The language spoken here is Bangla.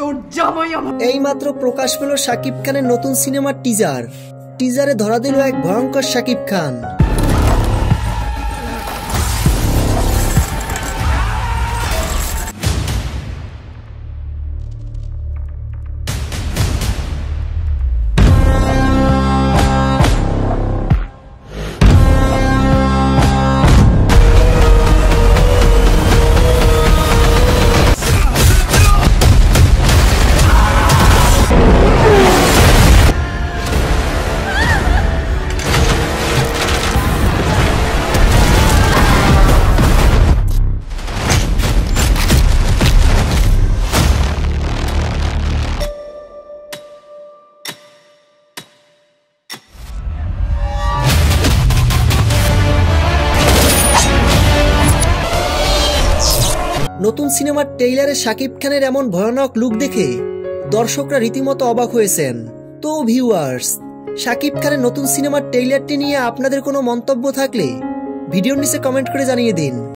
তোর জামাই আমার। এইমাত্র প্রকাশ পেল শাকিব খানের নতুন সিনেমার টিজারে ধরা দিল এক ভয়ঙ্কর শাকিব খান। নতুন সিনেমার ট্রেইলারে শাকিব খানের এমন ভয়ানক লুক দেখে দর্শকরা রীতিমতো অবাক হয়েছেন। তো ভিউয়ার্স, শাকিব খানের নতুন সিনেমার ট্রেইলারটি নিয়ে আপনাদের কোনো মন্তব্য থাকলে ভিডিওর নিচে কমেন্ট করে জানিয়ে দিন।